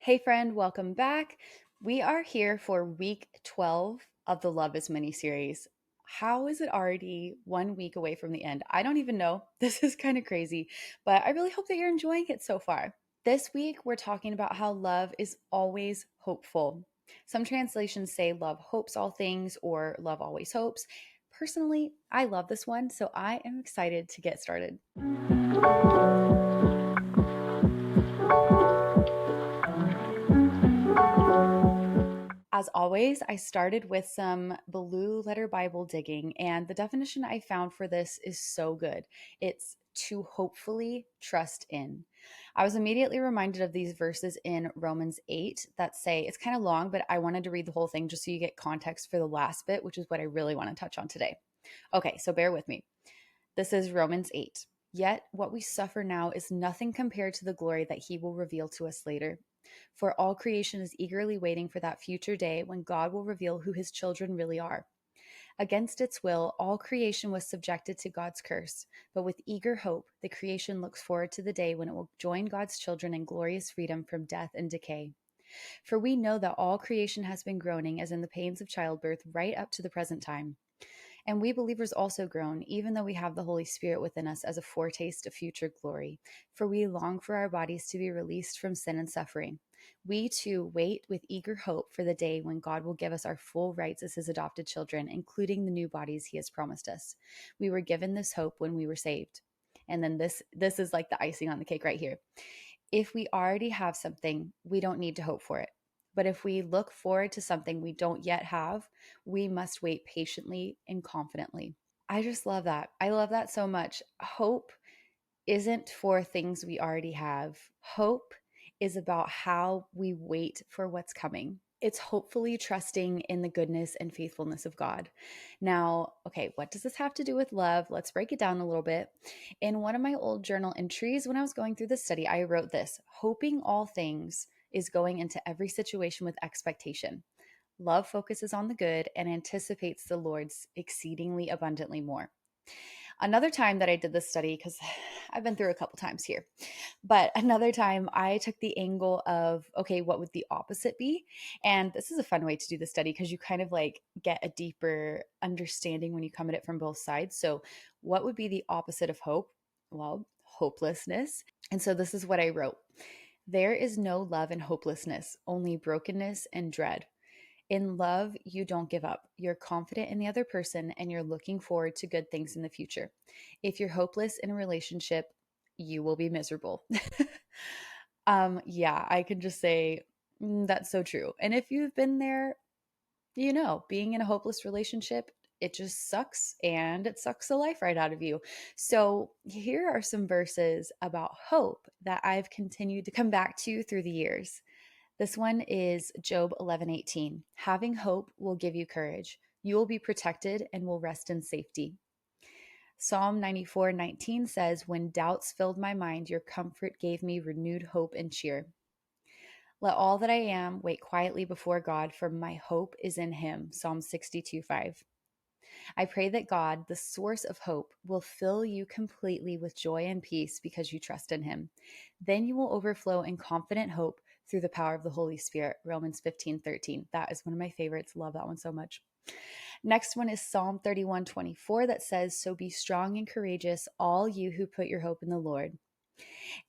Hey, friend, welcome back. We are here for week 12 of the Love is Mini series. How is it already 1 week away from the end? I don't even know. This is kind of crazy, but I really hope that you're enjoying it so far. This week, we're talking about how love is always hopeful. Some translations say love hopes all things or love always hopes. Personally, I love this one, so I am excited to get started. As always, I started with some blue letter Bible digging, and the definition I found for this is so good. It's to hopefully trust in. I was immediately reminded of these verses in Romans 8 that say it's kind of long, but I wanted to read the whole thing just so you get context for the last bit, which is what I really want to touch on today. Okay, so bear with me. This is Romans 8. Yet what we suffer now is nothing compared to the glory that he will reveal to us later. For all creation is eagerly waiting for that future day when God will reveal who his children really are. Against its will, all creation was subjected to God's curse, but with eager hope, the creation looks forward to the day when it will join God's children in glorious freedom from death and decay. For we know that all creation has been groaning as in the pains of childbirth right up to the present time. And we believers also groan, even though we have the Holy Spirit within us as a foretaste of future glory. For we long for our bodies to be released from sin and suffering. We too wait with eager hope for the day when God will give us our full rights as his adopted children, including the new bodies he has promised us. We were given this hope when we were saved. And then this is like the icing on the cake right here. If we already have something, we don't need to hope for it. But if we look forward to something we don't yet have, we must wait patiently and confidently. I just love that. I love that so much. Hope isn't for things we already have, hope is about how we wait for what's coming. It's hopefully trusting in the goodness and faithfulness of God. Now, okay, what does this have to do with love? Let's break it down a little bit. In one of my old journal entries, when I was going through this study, I wrote this: hoping all things is going into every situation with expectation. Love focuses on the good and anticipates the Lord's exceedingly abundantly more. Another time that I did this study, because I've been through a couple times here, but another time I took the angle of, okay, what would the opposite be? And this is a fun way to do the study because you kind of like get a deeper understanding when you come at it from both sides. So, what would be the opposite of hope? Well, hopelessness. And so, this is what I wrote: there is no love in hopelessness, only brokenness and dread. In love, you don't give up. You're confident in the other person and you're looking forward to good things in the future. If you're hopeless in a relationship, you will be miserable. Yeah, I can just say that's so true. And if you've been there, being in a hopeless relationship, it just sucks and it sucks the life right out of you. So, here are some verses about hope that I've continued to come back to through the years. This one is Job 11:18. Having hope will give you courage. You will be protected and will rest in safety. Psalm 94:19 says, when doubts filled my mind, your comfort gave me renewed hope and cheer. Let all that I am wait quietly before God, for my hope is in him. Psalm 62:5. I pray that God, the source of hope, will fill you completely with joy and peace because you trust in him. Then you will overflow in confident hope through the power of the Holy Spirit. Romans 15:13. That is one of my favorites. Love that one so much. Next one is Psalm 31:24 that says, so be strong and courageous, all you who put your hope in the Lord.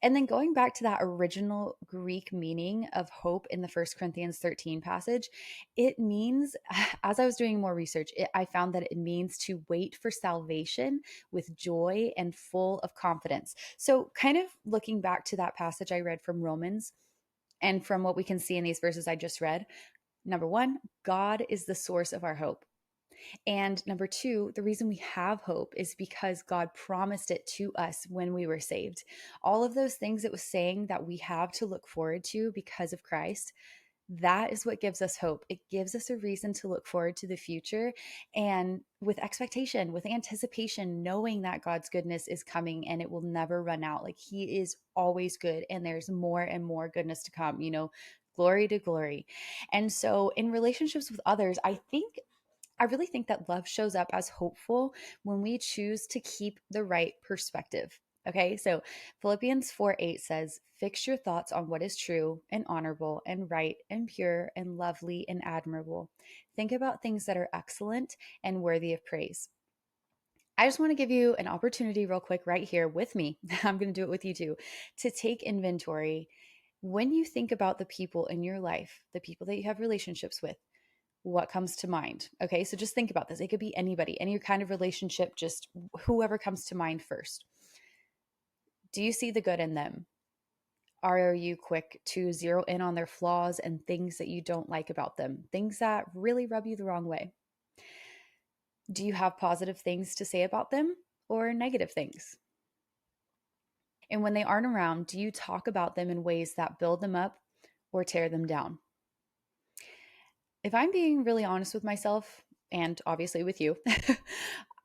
And then going back to that original Greek meaning of hope in the First Corinthians 13 passage, it means, as I was doing more research, I found that it means to wait for salvation with joy and full of confidence. So, kind of looking back to that passage I read from Romans and from what we can see in these verses I just read, number one, God is the source of our hope. And number two, the reason we have hope is because God promised it to us when we were saved. All of those things it was saying that we have to look forward to because of Christ, that is what gives us hope. It gives us a reason to look forward to the future and with expectation, with anticipation, knowing that God's goodness is coming and it will never run out. Like he is always good and there's more and more goodness to come, glory to glory. And so in relationships with others, I really think that love shows up as hopeful when we choose to keep the right perspective. Okay, so Philippians 4:8 says, "Fix your thoughts on what is true and honorable and right and pure and lovely and admirable. Think about things that are excellent and worthy of praise." I just want to give you an opportunity, real quick, right here with me. I'm going to do it with you too, to take inventory. When you think about the people in your life, the people that you have relationships with, what comes to mind? Okay, so just think about this. It could be anybody, any kind of relationship, just whoever comes to mind first. Do you see the good in them? Are you quick to zero in on their flaws and things that you don't like about them, things that really rub you the wrong way? Do you have positive things to say about them or negative things? And when they aren't around, do you talk about them in ways that build them up or tear them down? If I'm being really honest with myself, and obviously with you,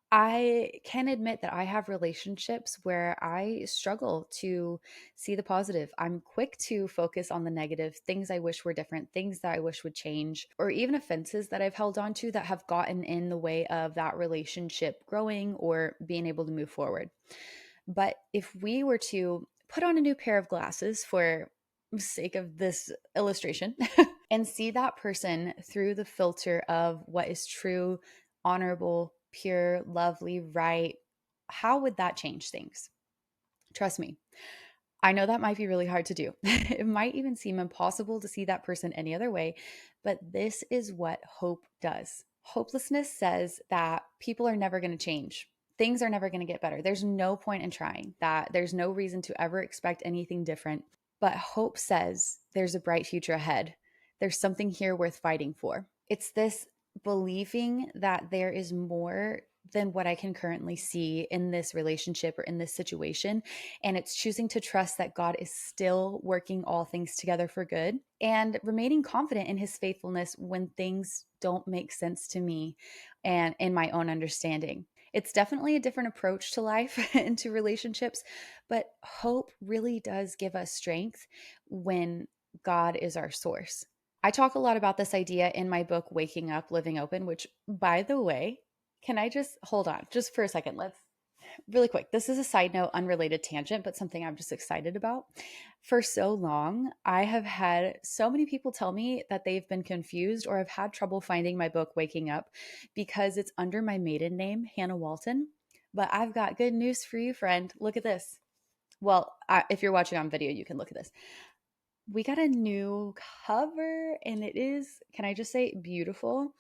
I can admit that I have relationships where I struggle to see the positive. I'm quick to focus on the negative, things I wish were different, things that I wish would change, or even offenses that I've held on to that have gotten in the way of that relationship growing or being able to move forward. But if we were to put on a new pair of glasses for sake of this illustration and see that person through the filter of what is true, honorable, pure, lovely, right, how would that change things? Trust me, I know that might be really hard to do. It might even seem impossible to see that person any other way, but this is what hope does. Hopelessness says that people are never going to change. Things are never going to get better. There's no point in trying, that there's no reason to ever expect anything different. But hope says there's a bright future ahead. There's something here worth fighting for. It's this believing that there is more than what I can currently see in this relationship or in this situation. And it's choosing to trust that God is still working all things together for good and remaining confident in his faithfulness when things don't make sense to me and in my own understanding. It's definitely a different approach to life and to relationships, but hope really does give us strength when God is our source. I talk a lot about this idea in my book, Waking Up, Living Open, which, by the way, can I just hold on just for a second? Let's really quick. This is a side note, unrelated tangent, but something I'm just excited about. For so long, I have had so many people tell me that they've been confused or have had trouble finding my book, Waking Up, because it's under my maiden name, Hannah Walton. But I've got good news for you, friend. Look at this. Well, if you're watching on video, you can look at this. We got a new cover and it is, can I just say, beautiful.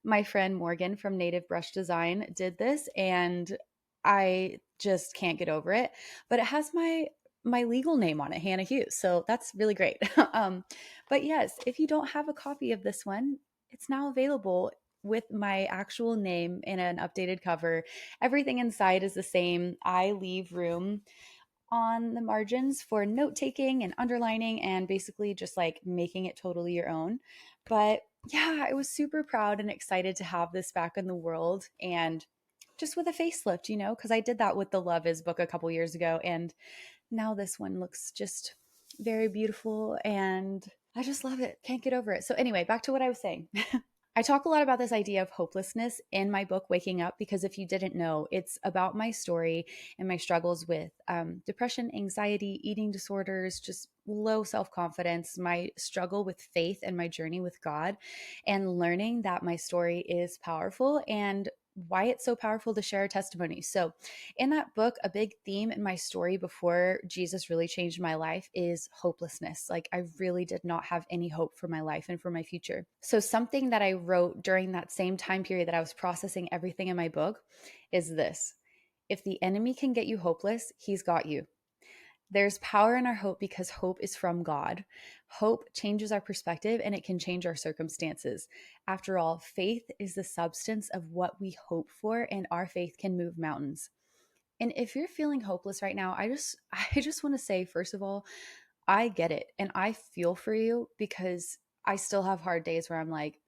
My friend Morgan from Native Brush Design did this and I just can't get over it. But it has my legal name on it, Hannah Hughes. So that's really great. But yes, if you don't have a copy of this one, it's now available with my actual name in an updated cover. Everything inside is the same. I leave room on the margins for note taking and underlining and basically just like making it totally your own. But yeah, I was super proud and excited to have this back in the world and just with a facelift, because I did that with the Love Is book a couple years ago. And now this one looks just very beautiful and I just love it. Can't get over it. So, anyway, back to what I was saying. I talk a lot about this idea of hopelessness in my book, Waking Up, because if you didn't know, it's about my story and my struggles with depression, anxiety, eating disorders, just low self confidence, my struggle with faith and my journey with God, and learning that my story is powerful and why it's so powerful to share a testimony. So, in that book, a big theme in my story before Jesus really changed my life is hopelessness. Like, I really did not have any hope for my life and for my future. So, something that I wrote during that same time period that I was processing everything in my book is this: if the enemy can get you hopeless, he's got you. There's power in our hope because hope is from God. Hope changes our perspective and it can change our circumstances. After all, faith is the substance of what we hope for, and our faith can move mountains. And if you're feeling hopeless right now, I just want to say, first of all, I get it and I feel for you because I still have hard days where I'm like,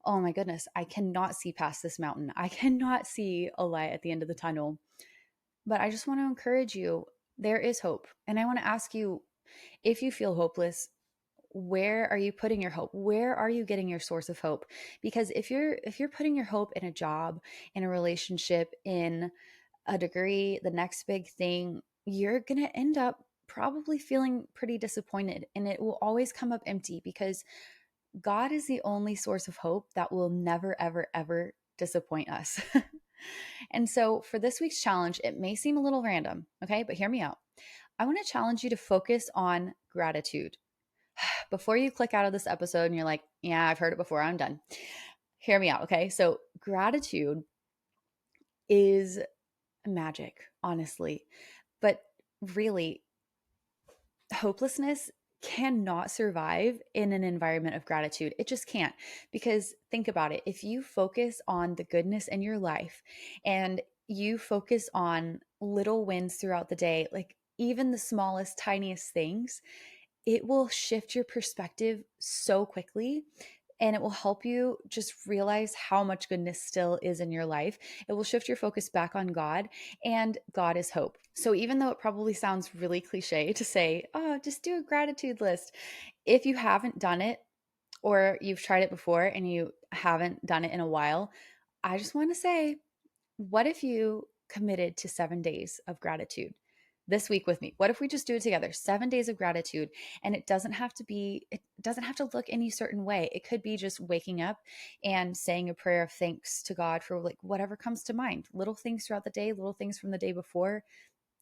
oh my goodness, I cannot see past this mountain. I cannot see a light at the end of the tunnel. But I just want to encourage you, there is hope. And I want to ask you, if you feel hopeless, where are you putting your hope? Where are you getting your source of hope? Because if you're putting your hope in a job, in a relationship, in a degree, the next big thing, you're going to end up probably feeling pretty disappointed, and it will always come up empty because God is the only source of hope that will never, ever, ever disappoint us. And so for this week's challenge, it may seem a little random, okay, but hear me out. I want to challenge you to focus on gratitude. Before you click out of this episode and you're like, yeah, I've heard it before, I'm done. Hear me out, okay? So gratitude is magic, honestly. But really, hopelessness cannot survive in an environment of gratitude. It just can't. Because think about it. If you focus on the goodness in your life and you focus on little wins throughout the day, like even the smallest, tiniest things, it will shift your perspective so quickly, and it will help you just realize how much goodness still is in your life. It will shift your focus back on God, and God is hope. So even though it probably sounds really cliche to say, oh, just do a gratitude list, if you haven't done it or you've tried it before and you haven't done it in a while, I just want to say, what if you committed to 7 days of gratitude this week with me? What if we just do it together? 7 days of gratitude. And it doesn't have to look any certain way. It could be just waking up and saying a prayer of thanks to God for like whatever comes to mind. Little things throughout the day, little things from the day before.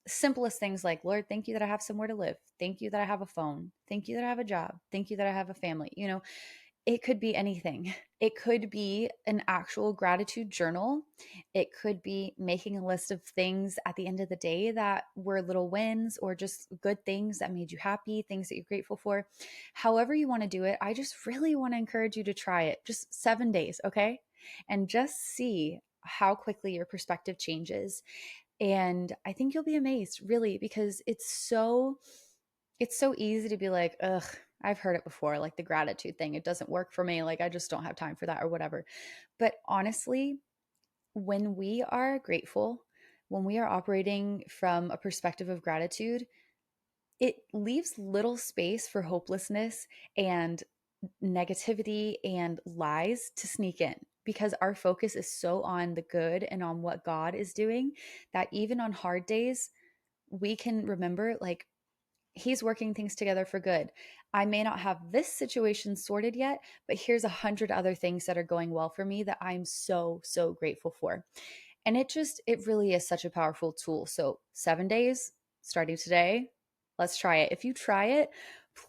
Simplest things like, Lord, thank you that I have somewhere to live. Thank you that I have a phone. Thank you that I have a job. Thank you that I have a family. It could be anything. It could be an actual gratitude journal. It could be making a list of things at the end of the day that were little wins or just good things that made you happy, things that you're grateful for. However you want to do it, I just really want to encourage you to try it. Just 7 days, okay? And just see how quickly your perspective changes. And I think you'll be amazed, really, because it's so easy to be like, ugh, I've heard it before, like the gratitude thing. It doesn't work for me. Like, I just don't have time for that or whatever. But honestly, when we are grateful, when we are operating from a perspective of gratitude, it leaves little space for hopelessness and negativity and lies to sneak in, because our focus is so on the good and on what God is doing that even on hard days, we can remember like He's working things together for good. I may not have this situation sorted yet, but here's 100 other things that are going well for me that I'm so, so grateful for. And it really is such a powerful tool. So 7 days starting today, let's try it. If you try it,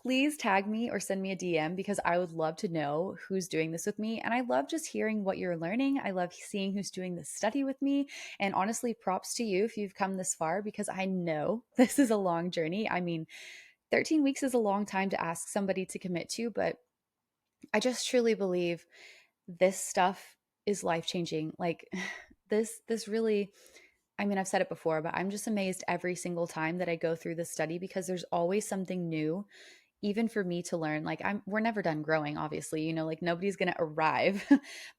please tag me or send me a DM, because I would love to know who's doing this with me. And I love just hearing what you're learning. I love seeing who's doing this study with me. And honestly, props to you if you've come this far, because I know this is a long journey. I mean, 13 weeks is a long time to ask somebody to commit to, but I just truly believe this stuff is life-changing. Like this really, I mean, I've said it before, but I'm just amazed every single time that I go through this study, because there's always something new even for me to learn. Like we're never done growing, obviously, like nobody's going to arrive,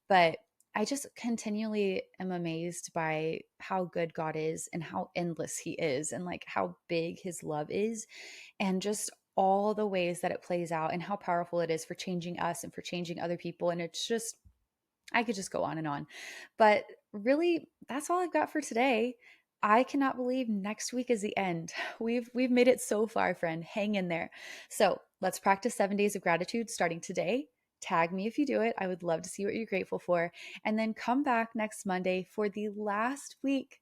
but I just continually am amazed by how good God is and how endless he is, and like how big his love is, and just all the ways that it plays out and how powerful it is for changing us and for changing other people. And it's just, I could just go on and on. But really, that's all I've got for today. I cannot believe next week is the end. We've made it so far, friend. Hang in there. So let's practice 7 days of gratitude starting today. Tag me if you do it. I would love to see what you're grateful for. And then come back next Monday for the last week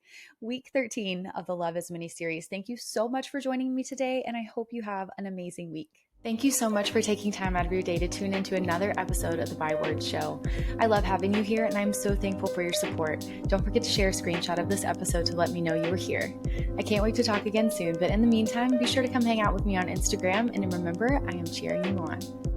13 of the Love is Mini series. Thank you so much for joining me today, and I hope you have an amazing week. Thank you so much for taking time out of your day to tune into another episode of the By Word Show. I love having you here, and I'm so thankful for your support. Don't forget to share a screenshot of this episode to let me know you were here. I can't wait to talk again soon, but in the meantime, be sure to come hang out with me on Instagram, and remember, I am cheering you on.